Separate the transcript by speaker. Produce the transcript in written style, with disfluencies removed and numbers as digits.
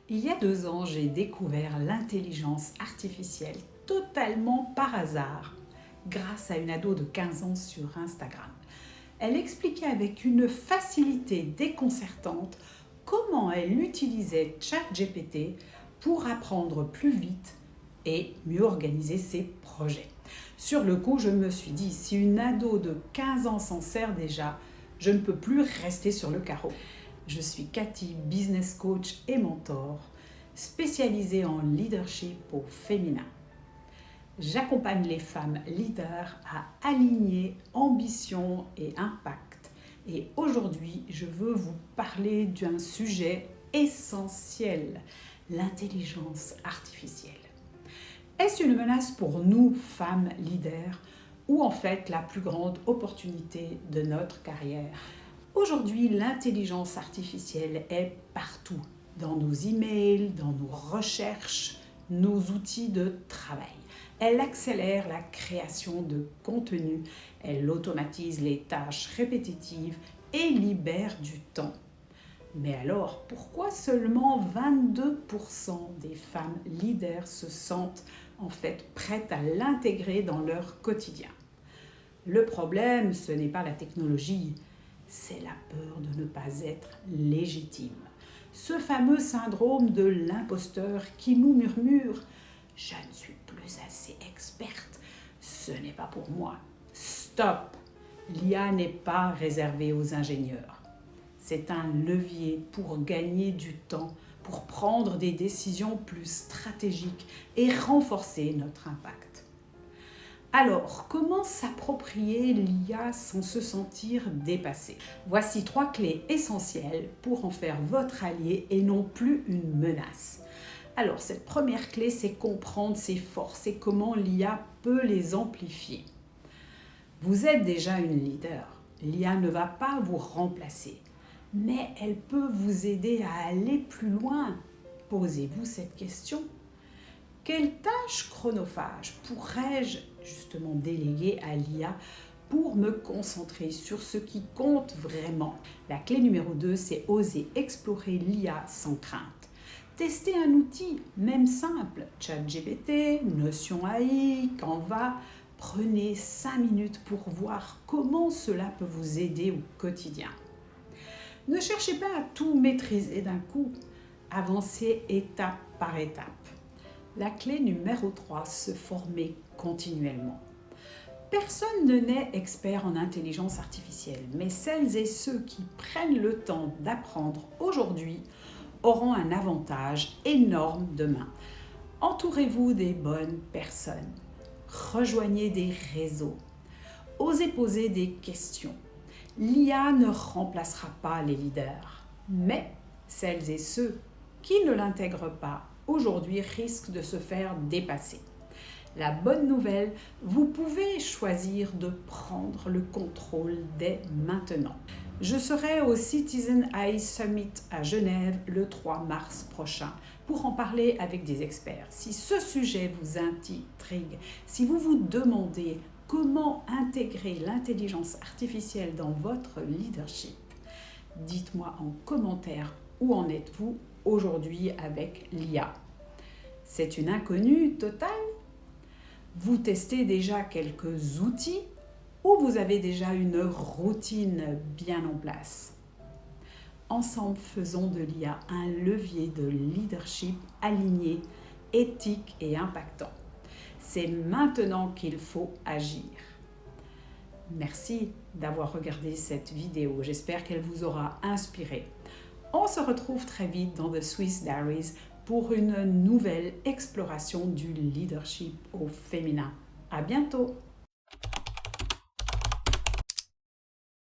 Speaker 1: Il y a 2 ans, j'ai découvert l'intelligence artificielle totalement par hasard grâce à une ado de 15 ans sur Instagram. Elle expliquait avec une facilité déconcertante comment elle utilisait ChatGPT pour apprendre plus vite et mieux organiser ses projets. Sur le coup, je me suis dit, si une ado de 15 ans s'en sert déjà, je ne peux plus rester sur le carreau. Je suis Cathy, business coach et mentor, spécialisée en leadership au féminin. J'accompagne les femmes leaders à aligner ambition et impact. Et aujourd'hui, je veux vous parler d'un sujet essentiel, l'intelligence artificielle. Est-ce une menace pour nous, femmes leaders, ou en fait la plus grande opportunité de notre carrière? Aujourd'hui, l'intelligence artificielle est partout, dans nos emails, dans nos recherches, nos outils de travail. Elle accélère la création de contenu, elle automatise les tâches répétitives et libère du temps. Mais alors, pourquoi seulement 22% des femmes leaders se sentent en fait prêtes à l'intégrer dans leur quotidien? Le problème, ce n'est pas la technologie, c'est la peur de ne pas être légitime. Ce fameux syndrome de l'imposteur qui nous murmure « Je ne suis plus assez experte, ce n'est pas pour moi. » Stop! L'IA n'est pas réservée aux ingénieurs. C'est un levier pour gagner du temps, pour prendre des décisions plus stratégiques et renforcer notre impact. Alors, comment s'approprier l'IA sans se sentir dépassé? Voici 3 clés essentielles pour en faire votre allié et non plus une menace. Alors, cette première clé, c'est comprendre ses forces et comment l'IA peut les amplifier. Vous êtes déjà une leader. L'IA ne va pas vous remplacer, mais elle peut vous aider à aller plus loin. Posez-vous cette question. Quelle tâche chronophage pourrais-je justement déléguer à l'IA pour me concentrer sur ce qui compte vraiment? La clé numéro 2, c'est oser explorer l'IA sans crainte. Testez un outil, même simple, ChatGPT, Notion AI, Canva. Prenez 5 minutes pour voir comment cela peut vous aider au quotidien. Ne cherchez pas à tout maîtriser d'un coup. Avancez étape par étape. La clé numéro 3, se former continuellement. Personne ne naît expert en intelligence artificielle, mais celles et ceux qui prennent le temps d'apprendre aujourd'hui auront un avantage énorme demain. Entourez-vous des bonnes personnes. Rejoignez des réseaux. Osez poser des questions. L'IA ne remplacera pas les leaders, mais celles et ceux qui ne l'intègrent pas aujourd'hui risquent de se faire dépasser. La bonne nouvelle, vous pouvez choisir de prendre le contrôle dès maintenant. Je serai au Citizen AI Summit à Genève le 3 mars prochain pour en parler avec des experts. Si ce sujet vous intrigue, si vous vous demandez comment intégrer l'intelligence artificielle dans votre leadership, dites-moi en commentaire où en êtes-vous aujourd'hui avec l'IA. C'est une inconnue totale? Vous testez déjà quelques outils ou vous avez déjà une routine bien en place? Ensemble, faisons de l'IA un levier de leadership aligné, éthique et impactant. C'est maintenant qu'il faut agir. Merci d'avoir regardé cette vidéo. J'espère qu'elle vous aura inspiré. On se retrouve très vite dans The Swiss Diaries pour une nouvelle exploration du leadership au féminin. À bientôt!